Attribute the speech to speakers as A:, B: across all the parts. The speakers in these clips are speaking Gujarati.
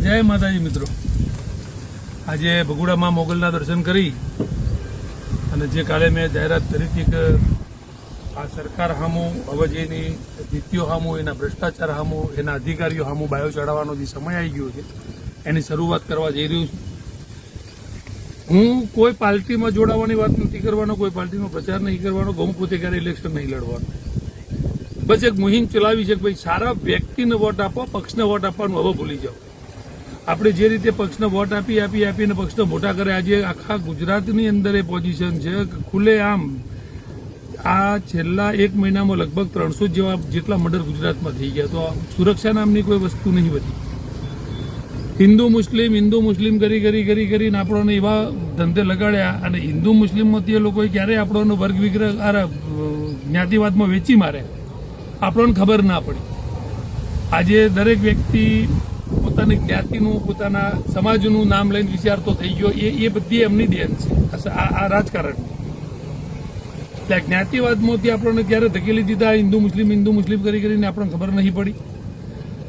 A: जय माताजी मित्रों, आज भगुड़ा मां मोगलना दर्शन करी અને જે કાલે મેં જાહેરાત કરી હતી કે આ સરકાર સામું હવે જેની નીતિઓ સામું, એના ભ્રષ્ટાચાર સામું, એના અધિકારીઓ સામું બાયો ચડાવવાનો જે સમય આવી ગયો છે એની શરૂઆત કરવા જઈ રહ્યું છું. હું કોઈ પાર્ટીમાં જોડાવાની વાત નથી કરવાનો, કોઈ પાર્ટીનો પ્રચાર નહીં કરવાનો, ગમે પોતે ક્યારે ઇલેક્શન નહીં લડવાનું. બસ એક મુહિમ ચલાવી છે કે ભાઈ સારા વ્યક્તિને વોટ આપો, પક્ષને વોટ આપવાનું હવે ભૂલી જાઓ. આપણે જે રીતે પક્ષને વોટ આપીને પક્ષને મોટા કરે, આજે આખા ગુજરાતની અંદર એ પોઝિશન છે કે ખુલ્લેઆમ આ છેલ્લા એક મહિનામાં લગભગ 300 જેટલા મર્ડર ગુજરાતમાં થઈ ગયા. તો સુરક્ષા નામની કોઈ વસ્તુ નહીં વધી. હિન્દુ મુસ્લિમ કરીને આપણને એવા ધંધે લગાડ્યા, અને હિન્દુ મુસ્લિમમાંથી એ લોકોએ ક્યારેય આપણને વર્ગ વિગ્રહ જ્ઞાતિવાદમાં વેચી મારે આપણને ખબર ના પડી. આજે દરેક વ્યક્તિ પોતાની જ્ઞાતિનું, પોતાના સમાજનું નામ લઈને વિચારતો થઈ ગયો. એ બધી એમની દેન છે આ રાજકારણ. એટલે જ્ઞાતિવાદમાંથી આપણને ક્યારે ધકેલી દીધા હિન્દુ મુસ્લિમ કરીને આપણને ખબર નહીં પડી.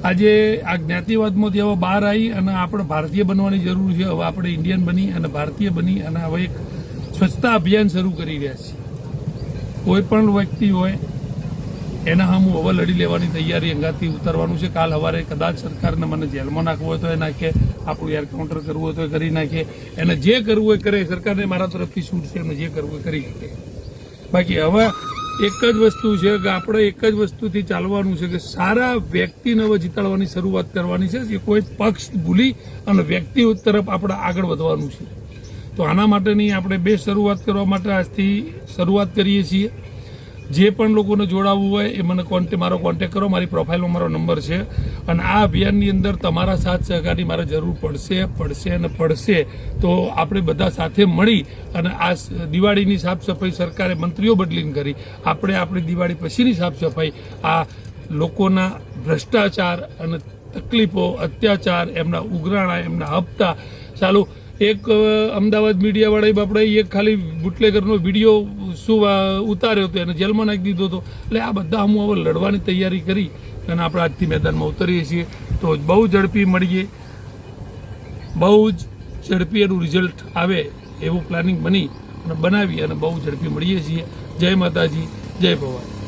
A: આજે આ જ્ઞાતિવાદમાંથી હવે બહાર આવી અને આપણે ભારતીય બનવાની જરૂર છે. હવે આપણે ઇન્ડિયન બની અને ભારતીય બની અને હવે એક સ્વચ્છતા અભિયાન શરૂ કરી રહ્યા છીએ. કોઈ પણ વ્યક્તિ હોય એના સામું હવે લડી લેવાની તૈયારી અંગાથી ઉતરવાનું છે. કાલ સવારે કદાચ સરકારને મને જેલમાં નાખવો હોય તો એ નાખે, આપણું એન્કાઉન્ટર કરવું હોય તો એ કરી નાખે. એને જે કરવું હોય કરે. સરકારને મારા તરફથી છૂટ છે, એમને જે કરવું હોય કરી શકે. બાકી હવે એક જ વસ્તુ છે કે આપણે એક જ વસ્તુથી ચાલવાનું છે કે સારા વ્યક્તિને હવે જીતાડવાની શરૂઆત કરવાની છે. એ કોઈ પક્ષ ભૂલી અને વ્યક્તિ તરફ આપણે આગળ વધવાનું છે. તો આના માટેની આપણે બે શરૂઆત કરવા માટે આજથી શરૂઆત કરીએ છીએ. જે પણ લોકોને જોડાવવું હોય એ મને મારો કોન્ટેક્ટ કરો. મારી પ્રોફાઇલમાં મારો નંબર છે. અને આ અભિયાનની અંદર તમારા સાથ સહકારની મારે જરૂર પડશે. તો આપણે બધા સાથે મળી અને આ દિવાળીની સાફ સફાઈ સરકારે મંત્રીઓ બદલીને કરી. આપણે આપણી દિવાળી પછીની સાફ સફાઈ આ લોકોના ભ્રષ્ટાચાર અને તકલીફો, અત્યાચાર, એમના ઉઘરાણા, એમના હપ્તા ચાલુ. એક અમદાવાદ મીડિયાવાળાએ આપણે એક ખાલી બુટલેગરનો વિડીયો ઉતાર્યો હતો, એને જેલમાં નાખી દીધો હતો. એટલે આ બધા હું હવે લડવાની તૈયારી કરી અને આપણે આજથી મેદાનમાં ઉતરીએ છીએ. તો બહુ ઝડપી મળીએ, બહુ જ ઝડપી એનું રિઝલ્ટ આવે એવું પ્લાનિંગ બનાવી અને બહુ ઝડપી મળીએ છીએ. જય માતાજી, જય ભવાની.